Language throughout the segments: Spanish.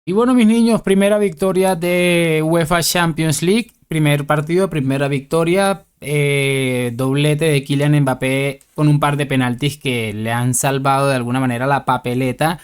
Y bueno, mis niños, primera victoria de UEFA Champions League. Primer partido, primera victoria. Doblete de Kylian Mbappé con un par de penaltis que le han salvado de alguna manera la papeleta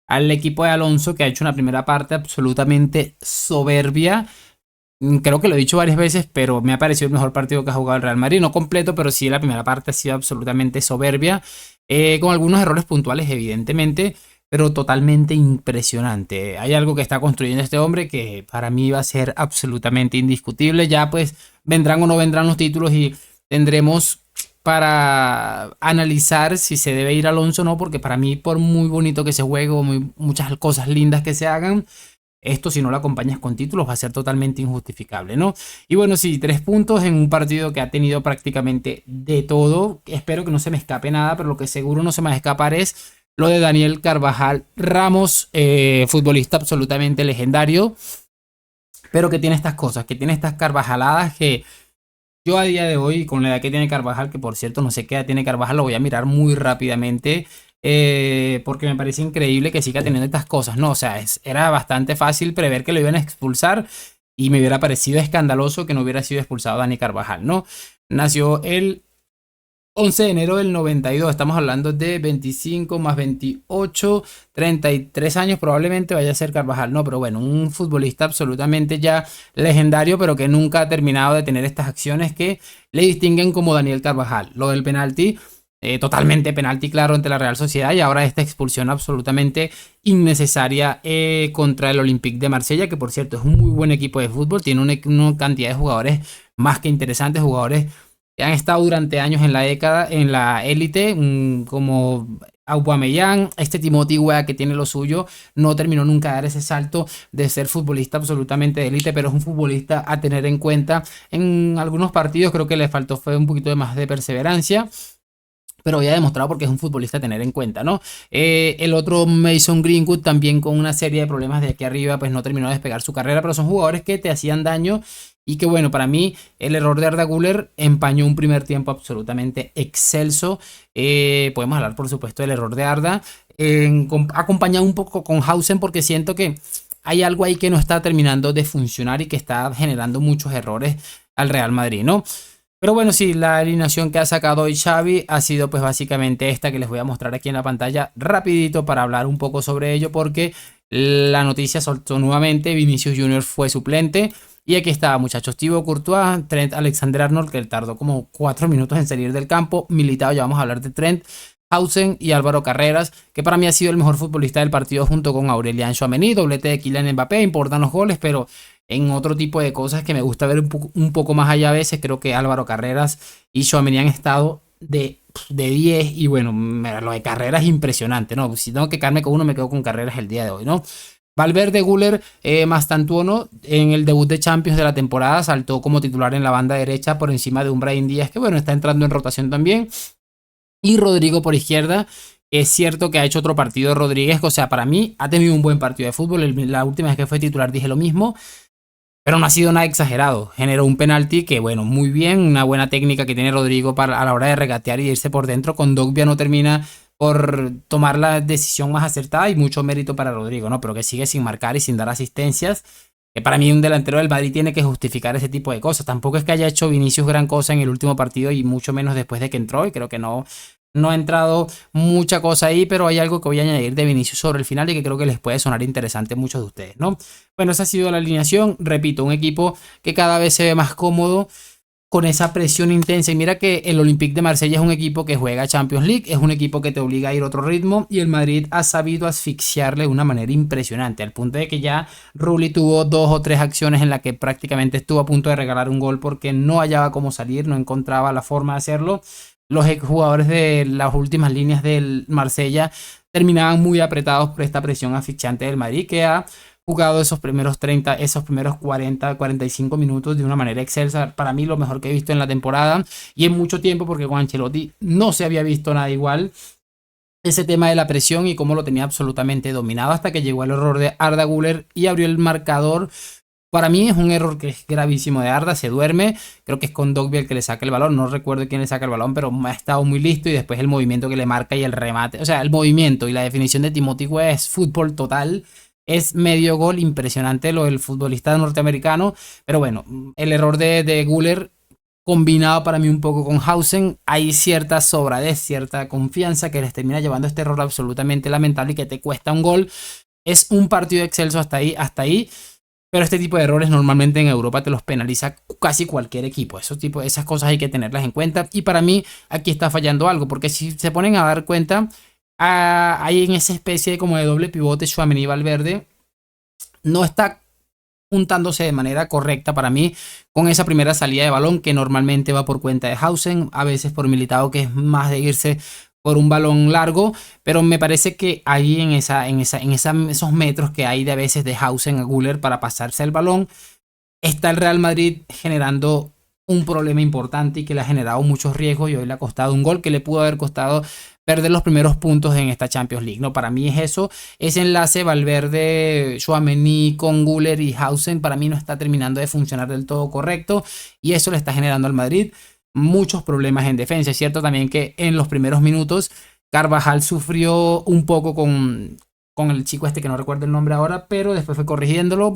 al equipo de Alonso, que ha hecho una primera parte absolutamente soberbia. Creo que lo he dicho varias veces, pero me ha parecido el mejor partido que ha jugado el Real Madrid. No completo, pero sí la primera parte ha sido absolutamente soberbia. Con algunos errores puntuales, evidentemente, pero totalmente impresionante. Hay algo que está construyendo este hombre que para mí va a ser absolutamente indiscutible. Ya pues vendrán o no vendrán los títulos y tendremos para analizar si se debe ir Alonso o no, porque para mí, por muy bonito que se juegue o muchas cosas lindas que se hagan, esto, si no lo acompañas con títulos, va a ser totalmente injustificable, ¿no? Y bueno, sí, 3 puntos en un partido que ha tenido prácticamente de todo. Espero que no se me escape nada, pero lo que seguro no se me va a escapar es lo de Daniel Carvajal Ramos, futbolista absolutamente legendario, pero que tiene estas cosas, que tiene estas carvajaladas que yo a día de hoy, con la edad que tiene Carvajal, que por cierto no sé qué edad tiene Carvajal, lo voy a mirar muy rápidamente, porque me parece increíble que siga teniendo estas cosas, ¿no? O sea, era bastante fácil prever que lo iban a expulsar y me hubiera parecido escandaloso que no hubiera sido expulsado Dani Carvajal, ¿no? Nació el 11 de enero del 92, estamos hablando de 25 más 28, 33 años probablemente vaya a ser Carvajal, no, pero bueno, un futbolista absolutamente ya legendario, pero que nunca ha terminado de tener estas acciones que le distinguen como Daniel Carvajal. Lo del penalti, totalmente penalti claro ante la Real Sociedad, y ahora esta expulsión absolutamente innecesaria contra el Olympique de Marsella, que por cierto es un muy buen equipo de fútbol, tiene una cantidad de jugadores más que interesantes, jugadores que han estado durante años en la década, en la élite, como Aubameyang, este Timothy Weah que tiene lo suyo, no terminó nunca de dar ese salto de ser futbolista absolutamente de élite, pero es un futbolista a tener en cuenta. En algunos partidos creo que le faltó fue un poquito de más de perseverancia, pero ya ha demostrado porque es un futbolista a tener en cuenta, ¿no? El otro Mason Greenwood también con una serie de problemas de aquí arriba, pues no terminó de despegar su carrera, pero son jugadores que te hacían daño y que bueno, para mí el error de Arda Güler empañó un primer tiempo absolutamente excelso. Podemos hablar por supuesto del error de Arda, acompañado un poco con Hausen porque siento que hay algo ahí que no está terminando de funcionar y que está generando muchos errores al Real Madrid, ¿no? Pero bueno, sí, la alineación que ha sacado hoy Xavi ha sido pues básicamente esta que les voy a mostrar aquí en la pantalla rapidito para hablar un poco sobre ello, porque la noticia soltó nuevamente, Vinicius Junior fue suplente. Y aquí está, muchachos, Thibaut Courtois, Trent Alexander-Arnold, que tardó como 4 minutos en salir del campo, Militao, ya vamos a hablar de Trent, Hausen y Álvaro Carreras, que para mí ha sido el mejor futbolista del partido junto con Aurelian Tchouaméni, doblete de Kylian Mbappé, importan los goles, pero en otro tipo de cosas que me gusta ver un poco más allá a veces, creo que Álvaro Carreras y Tchouaméni han estado de 10 y bueno, lo de Carreras es impresionante, ¿no? Si tengo que quedarme con uno, me quedo con Carreras el día de hoy, ¿no? Valverde, Güler, Mastantuono en el debut de Champions de la temporada saltó como titular en la banda derecha por encima de un Brahim Díaz que bueno, está entrando en rotación también. Y Rodrigo por izquierda. Es cierto que ha hecho otro partido Rodríguez, o sea, para mí ha tenido un buen partido de fútbol. La última vez que fue titular dije lo mismo, pero no ha sido nada exagerado. Generó un penalti que, bueno, muy bien, una buena técnica que tiene Rodrigo a la hora de regatear y irse por dentro. Con Dogbia no termina por tomar la decisión más acertada y mucho mérito para Rodrigo, ¿no? Pero que sigue sin marcar y sin dar asistencias. Que para mí un delantero del Madrid tiene que justificar ese tipo de cosas. Tampoco es que haya hecho Vinicius gran cosa en el último partido y mucho menos después de que entró. Y creo que no ha entrado mucha cosa ahí, pero hay algo que voy a añadir de Vinicius sobre el final y que creo que les puede sonar interesante a muchos de ustedes, ¿no? Bueno, esa ha sido la alineación. Repito, un equipo que cada vez se ve más cómodo con esa presión intensa. Y mira que el Olympique de Marsella es un equipo que juega Champions League, es un equipo que te obliga a ir a otro ritmo y el Madrid ha sabido asfixiarle de una manera impresionante, al punto de que ya Rulli tuvo 2 o 3 acciones en las que prácticamente estuvo a punto de regalar un gol porque no hallaba cómo salir, no encontraba la forma de hacerlo. Los jugadores de las últimas líneas del Marsella terminaban muy apretados por esta presión asfixiante del Madrid, que ha jugado esos primeros 30, esos primeros 40, 45 minutos de una manera excelsa. Para mí lo mejor que he visto en la temporada y en mucho tiempo, porque con Ancelotti no se había visto nada igual. Ese tema de la presión y cómo lo tenía absolutamente dominado hasta que llegó el error de Arda Güler y abrió el marcador. Para mí es un error que es gravísimo de Arda, se duerme, creo que es con Dogbia el que le saca el balón, no recuerdo quién le saca el balón, pero ha estado muy listo y después el movimiento que le marca y el remate, o sea, el movimiento y la definición de Timothy Weah es fútbol total. Es medio gol, impresionante lo del futbolista norteamericano. Pero bueno, el error de Güler combinado para mí un poco con Hausen, hay cierta sobradez, cierta confianza que les termina llevando a este error absolutamente lamentable y que te cuesta un gol. Es un partido excelso hasta ahí, hasta ahí. Pero este tipo de errores normalmente en Europa te los penaliza casi cualquier equipo. Esas cosas hay que tenerlas en cuenta. Y para mí aquí está fallando algo. Porque si se ponen a dar cuenta, hay en esa especie como de doble pivote Tchouaméni y Valverde. No está juntándose de manera correcta para mí con esa primera salida de balón que normalmente va por cuenta de Hausen, a veces por Militao, que es más de irse por un balón largo, pero me parece que ahí esos metros que hay de a veces de Hausen a Güler para pasarse el balón, está el Real Madrid generando un problema importante y que le ha generado muchos riesgos y hoy le ha costado un gol que le pudo haber costado perder los primeros puntos en esta Champions League. No, para mí es eso, ese enlace Valverde, Tchouaméni con Güler y Hausen para mí no está terminando de funcionar del todo correcto y eso le está generando al Madrid muchos problemas en defensa. Es cierto también que en los primeros minutos Carvajal sufrió un poco con el chico este que no recuerdo el nombre ahora, pero después fue corrigiéndolo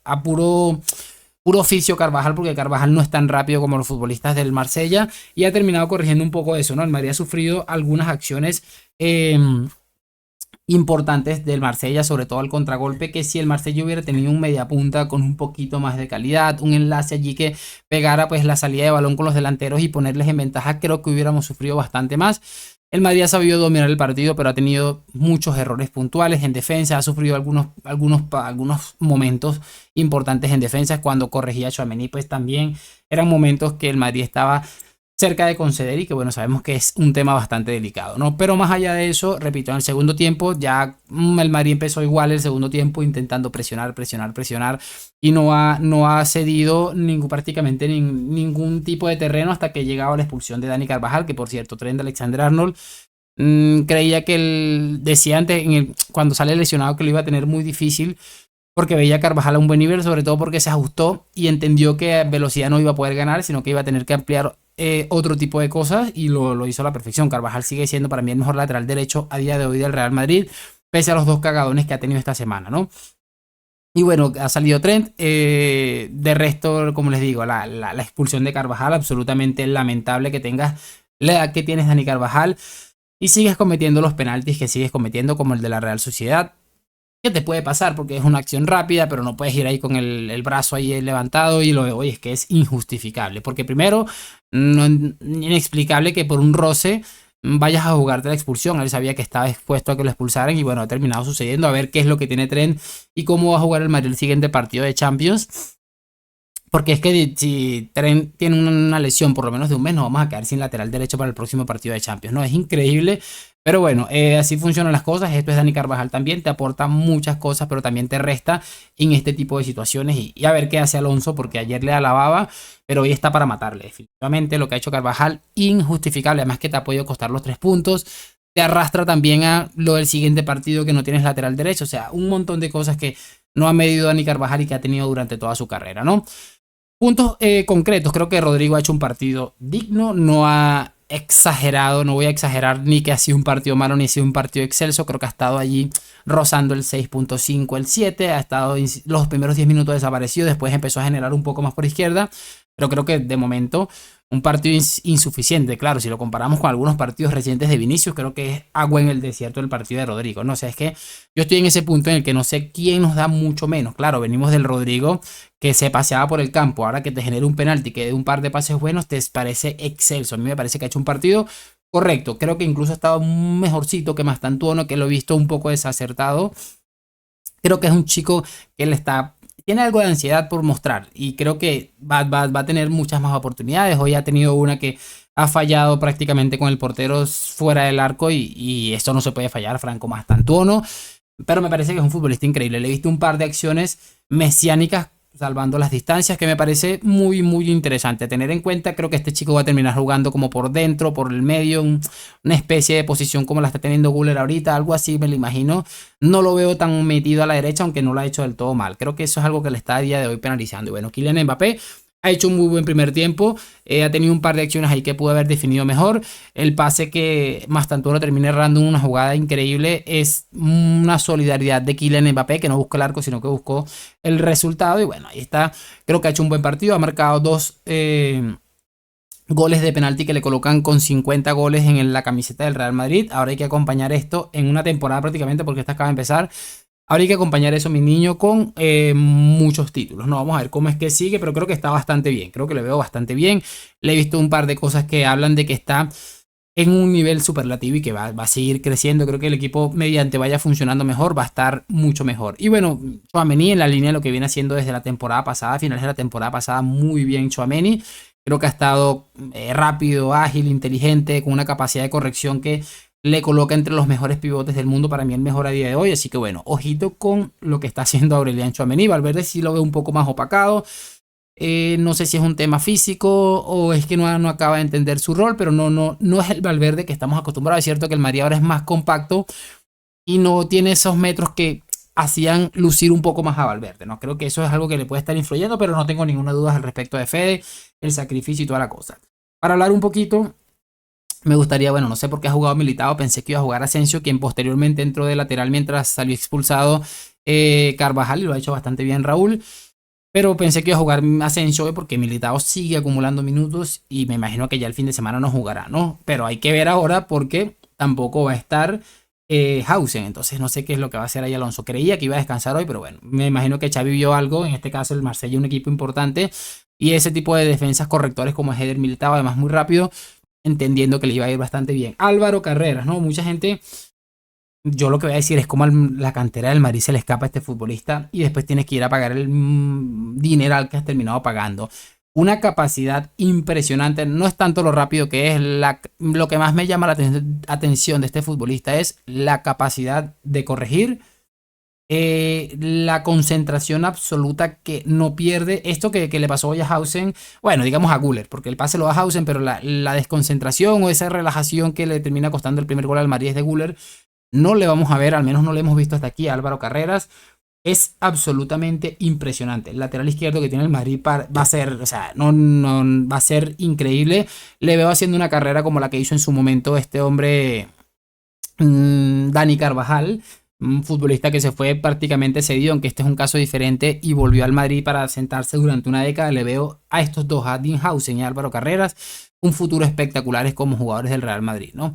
a puro oficio Carvajal, porque Carvajal no es tan rápido como los futbolistas del Marsella y ha terminado corrigiendo un poco eso, ¿no? El Madrid ha sufrido algunas acciones importantes del Marsella, sobre todo al contragolpe, que si el Marsella hubiera tenido un mediapunta con un poquito más de calidad, un enlace allí que pegara pues la salida de balón con los delanteros y ponerles en ventaja, creo que hubiéramos sufrido bastante más. El Madrid ha sabido dominar el partido, pero ha tenido muchos errores puntuales en defensa, ha sufrido algunos momentos importantes en defensa. Cuando corregía a Tchouaméni, pues también eran momentos que el Madrid estaba cerca de conceder y que bueno, sabemos que es un tema bastante delicado, ¿no? Pero más allá de eso, repito, en el segundo tiempo ya el Madrid empezó igual el segundo tiempo intentando presionar y no ha cedido prácticamente ningún tipo de terreno hasta que llegaba la expulsión de Dani Carvajal, que por cierto, Trent Alexander-Arnold creía que él decía antes, cuando sale lesionado, que lo iba a tener muy difícil porque veía a Carvajal a un buen nivel, sobre todo porque se ajustó y entendió que velocidad no iba a poder ganar, sino que iba a tener que ampliar otro tipo de cosas y lo hizo a la perfección. Carvajal sigue siendo para mí el mejor lateral derecho a día de hoy del Real Madrid, pese a los dos cagadones que ha tenido esta semana, ¿no? Y bueno, ha salido Trent. De resto, como les digo, la expulsión de Carvajal, absolutamente lamentable que tengas la edad que tienes, Dani Carvajal, y sigues cometiendo los penaltis que sigues cometiendo, como el de la Real Sociedad. ¿Qué te puede pasar? Porque es una acción rápida, pero no puedes ir ahí con el brazo ahí levantado y lo de hoy es que es injustificable. Porque primero, inexplicable que por un roce vayas a jugarte la expulsión. Él sabía que estaba expuesto a que lo expulsaran y bueno, ha terminado sucediendo. A ver qué es lo que tiene Trent y cómo va a jugar el Madrid el siguiente partido de Champions. Porque es que si Trent tiene una lesión por lo menos de un mes, nos vamos a quedar sin lateral derecho para el próximo partido de Champions. No, es increíble. Pero bueno, así funcionan las cosas. Esto es Dani Carvajal también. Te aporta muchas cosas, pero también te resta en este tipo de situaciones. Y a ver qué hace Alonso, porque ayer le alababa, pero hoy está para matarle. Definitivamente lo que ha hecho Carvajal, injustificable. Además que te ha podido costar los 3 puntos. Te arrastra también a lo del siguiente partido que no tienes lateral derecho. O sea, un montón de cosas que no ha medido Dani Carvajal y que ha tenido durante toda su carrera, ¿no? Puntos concretos, creo que Rodrigo ha hecho un partido digno, no ha exagerado, no voy a exagerar ni que ha sido un partido malo ni ha sido un partido excelso, creo que ha estado allí rozando el 6.5, el 7, ha estado los primeros 10 minutos desaparecido, después empezó a generar un poco más por izquierda, pero creo que de momento un partido insuficiente. Claro, si lo comparamos con algunos partidos recientes de Vinicius, creo que es agua en el desierto el partido de Rodrigo, ¿no? O sea, es que yo estoy en ese punto en el que no sé quién nos da mucho menos. Claro, venimos del Rodrigo que se paseaba por el campo, ahora que te genera un penalti, que de un par de pases buenos, te parece excelso. A mí me parece que ha hecho un partido correcto, creo que incluso ha estado mejorcito que Mastantuono, que lo he visto un poco desacertado. Creo que es un chico que tiene algo de ansiedad por mostrar y creo que va a tener muchas más oportunidades. Hoy ha tenido una que ha fallado prácticamente con el portero fuera del arco y esto no se puede fallar, Franco Mastantuono. Pero me parece que es un futbolista increíble. Le he visto un par de acciones mesiánicas salvando las distancias que me parece muy muy interesante tener en cuenta. Creo que este chico va a terminar jugando como por dentro, por el medio, una especie de posición como la está teniendo Güler ahorita, algo así me lo imagino. No lo veo tan metido a la derecha, aunque no lo ha hecho del todo mal. Creo que eso es algo que le está a día de hoy penalizando. Y bueno, Kylian Mbappé, Ha hecho un muy buen primer tiempo, ha tenido un par de acciones ahí que pudo haber definido mejor. El pase que Mastantuono termina errando en una jugada increíble es una solidaridad de Kylian Mbappé, que no buscó el arco, sino que buscó el resultado. Y bueno, ahí está. Creo que ha hecho un buen partido, ha marcado dos goles de penalti que le colocan con 50 goles en la camiseta del Real Madrid. Ahora hay que acompañar esto en una temporada prácticamente, porque esta acaba de empezar. Ahora hay que acompañar eso, mi niño, con muchos títulos. No, vamos a ver cómo es que sigue, pero creo que está bastante bien. Creo que le veo bastante bien. Le he visto un par de cosas que hablan de que está en un nivel superlativo y que va a seguir creciendo. Creo que el equipo, mediante vaya funcionando mejor, va a estar mucho mejor. Y bueno, Tchouaméni en la línea de lo que viene haciendo desde la temporada pasada, finales de la temporada pasada, muy bien Tchouaméni. Creo que ha estado rápido, ágil, inteligente, con una capacidad de corrección que le coloca entre los mejores pivotes del mundo, para mí el mejor a día de hoy. Así que bueno, ojito con lo que está haciendo Aurelian Tchouaméni. Valverde sí lo veo un poco más opacado. No sé si es un tema físico o es que no acaba de entender su rol, pero no es el Valverde que estamos acostumbrados. Es cierto que el Madrid ahora es más compacto y no tiene esos metros que hacían lucir un poco más a Valverde, ¿no? Creo que eso es algo que le puede estar influyendo, pero no tengo ninguna duda al respecto de Fede, el sacrificio y toda la cosa. Para hablar un poquito, me gustaría, bueno, no sé por qué ha jugado Militao, pensé que iba a jugar Asensio, quien posteriormente entró de lateral mientras salió expulsado Carvajal, y lo ha hecho bastante bien Raúl. Pero pensé que iba a jugar Asensio hoy porque Militao sigue acumulando minutos y me imagino que ya el fin de semana no jugará, ¿no? Pero hay que ver ahora porque tampoco va a estar Hausen, entonces no sé qué es lo que va a hacer ahí Alonso. Creía que iba a descansar hoy, pero bueno, me imagino que Xavi vio algo, en este caso el Marsella, un equipo importante, y ese tipo de defensas correctores como es Eder Militao, además muy rápido, entendiendo que le iba a ir bastante bien. Álvaro Carreras, ¿no? Mucha gente, yo lo que voy a decir es como la cantera del Madrid se le escapa a este futbolista y después tienes que ir a pagar el dineral que has terminado pagando. Una capacidad impresionante, no es tanto lo rápido que es, lo que más me llama la atención de este futbolista es la capacidad de corregir, la concentración absoluta que no pierde. Esto que le pasó hoy a Hausen, bueno, digamos a Güler, porque el pase lo da Hausen, pero la desconcentración o esa relajación que le termina costando el primer gol al Madrid es de Güler. No le vamos a ver, al menos no le hemos visto hasta aquí a Álvaro Carreras. Es absolutamente impresionante. El lateral izquierdo que tiene el Madrid va a ser, o sea, no va a ser increíble. Le veo haciendo una carrera como la que hizo en su momento este hombre, Dani Carvajal, un futbolista que se fue prácticamente cedido, aunque este es un caso diferente, y volvió al Madrid para sentarse durante una década. Le veo a estos dos, a Dinhausen y a Álvaro Carreras, un futuro espectaculares como jugadores del Real Madrid, ¿no?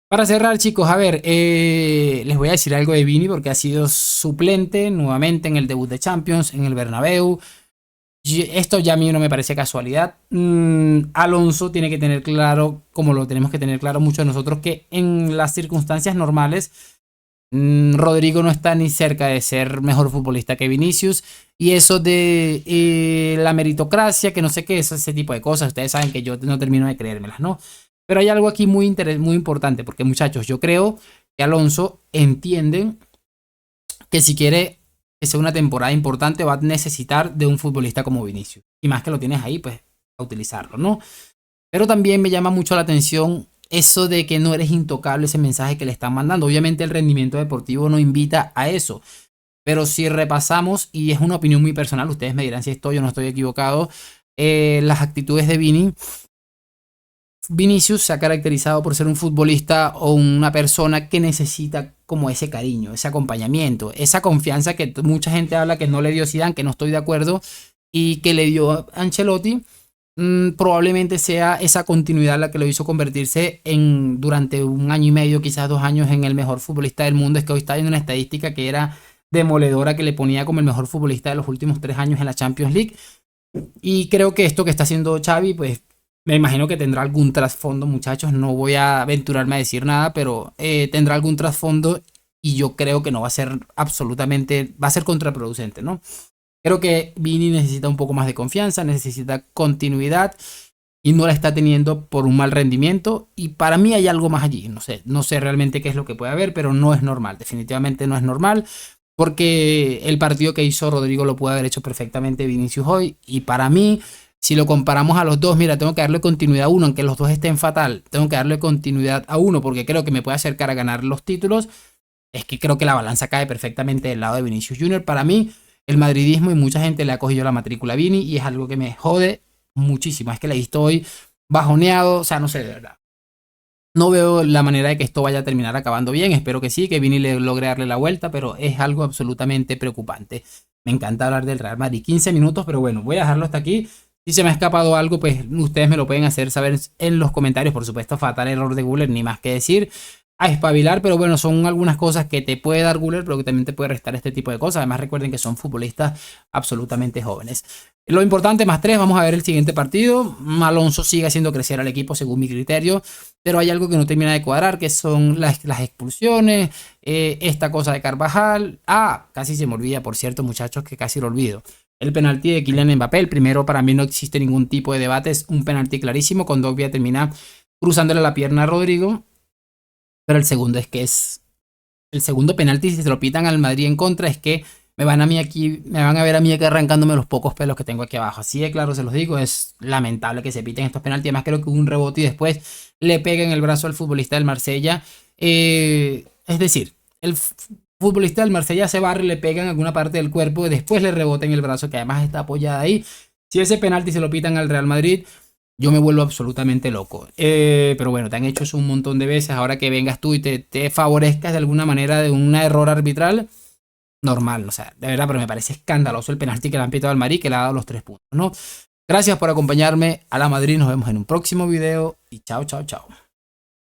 Para cerrar, chicos, a ver, les voy a decir algo de Vini porque ha sido suplente nuevamente en el debut de Champions, en el Bernabéu. Esto ya a mí no me parece casualidad. Alonso tiene que tener claro, como lo tenemos que tener claro muchos de nosotros, que en las circunstancias normales Rodrigo no está ni cerca de ser mejor futbolista que Vinicius. Y eso de la meritocracia, que no sé qué es, ese tipo de cosas, ustedes saben que yo no termino de creérmelas, ¿no? Pero hay algo aquí muy importante, porque muchachos, yo creo que Alonso entiende que si quiere que sea una temporada importante va a necesitar de un futbolista como Vinicius. Y más que lo tienes ahí, pues a utilizarlo, ¿no? Pero también me llama mucho la atención eso de que no eres intocable, ese mensaje que le están mandando. Obviamente el rendimiento deportivo no invita a eso. Pero si repasamos, y es una opinión muy personal, ustedes me dirán si estoy o no estoy equivocado, las actitudes de Vinicius se ha caracterizado por ser un futbolista o una persona que necesita como ese cariño, ese acompañamiento, esa confianza que mucha gente habla que no le dio Zidane, que no estoy de acuerdo, y que le dio Ancelotti. Probablemente sea esa continuidad la que lo hizo convertirse durante un año y medio, quizás 2 años, en el mejor futbolista del mundo. Es que hoy está viendo una estadística que era demoledora, que le ponía como el mejor futbolista de los últimos 3 años en la Champions League. Y creo que esto que está haciendo Xavi, pues me imagino que tendrá algún trasfondo, muchachos. No voy a aventurarme a decir nada, pero tendrá algún trasfondo y yo creo que no va a ser absolutamente, va a ser contraproducente, ¿no? Creo que Vini necesita un poco más de confianza, necesita continuidad y no la está teniendo por un mal rendimiento. Y para mí hay algo más allí. No sé realmente qué es lo que puede haber, pero no es normal. Definitivamente no es normal. Porque el partido que hizo Rodrigo lo puede haber hecho perfectamente Vinicius hoy. Y para mí, si lo comparamos a los dos, mira, tengo que darle continuidad a uno, aunque los dos estén fatal. Tengo que darle continuidad a uno porque creo que me puede acercar a ganar los títulos. Es que creo que la balanza cae perfectamente del lado de Vinicius Junior. Para mí, el madridismo y mucha gente le ha cogido la matrícula a Vini y es algo que me jode muchísimo. Es que le estoy bajoneado, o sea, no sé, de verdad. No veo la manera de que esto vaya a terminar acabando bien. Espero que sí, que Vini le logre darle la vuelta, pero es algo absolutamente preocupante. Me encanta hablar del Real Madrid. 15 minutos, pero bueno, voy a dejarlo hasta aquí. Si se me ha escapado algo, pues ustedes me lo pueden hacer saber en los comentarios. Por supuesto, fatal error de Guller, ni más que decir. A espabilar, pero bueno, son algunas cosas que te puede dar Guller, pero que también te puede restar este tipo de cosas. Además, recuerden que son futbolistas absolutamente jóvenes. Lo importante, +3, vamos a ver el siguiente partido. Alonso sigue haciendo crecer al equipo según mi criterio, pero hay algo que no termina de cuadrar, que son las expulsiones, esta cosa de Carvajal. Casi se me olvida, por cierto, muchachos, que casi lo olvido. El penalti de Kylian Mbappé, el primero para mí no existe ningún tipo de debate, es un penalti clarísimo, con Dogbia termina cruzándole la pierna a Rodrigo, pero el segundo es que es el segundo penalti, si se lo pitan al Madrid en contra, es que me van a ver a mí aquí arrancándome los pocos pelos que tengo aquí abajo. Así de claro se los digo, es lamentable que se piten estos penaltis. Además creo que hubo un rebote y después le pega en el brazo al futbolista del Marsella. Es decir, el futbolista del Marsella se barre, le pega en alguna parte del cuerpo y después le rebota en el brazo, que además está apoyada ahí. Si ese penalti se lo pitan al Real Madrid, yo me vuelvo absolutamente loco. Pero bueno, te han hecho eso un montón de veces. Ahora que vengas tú y te favorezcas de alguna manera de un error arbitral, normal, o sea, de verdad, pero me parece escandaloso el penalti que le han pitado al Madrid, que le ha dado los 3 puntos, ¿no? Gracias por acompañarme a la Madrid. Nos vemos en un próximo video y chao, chao, chao.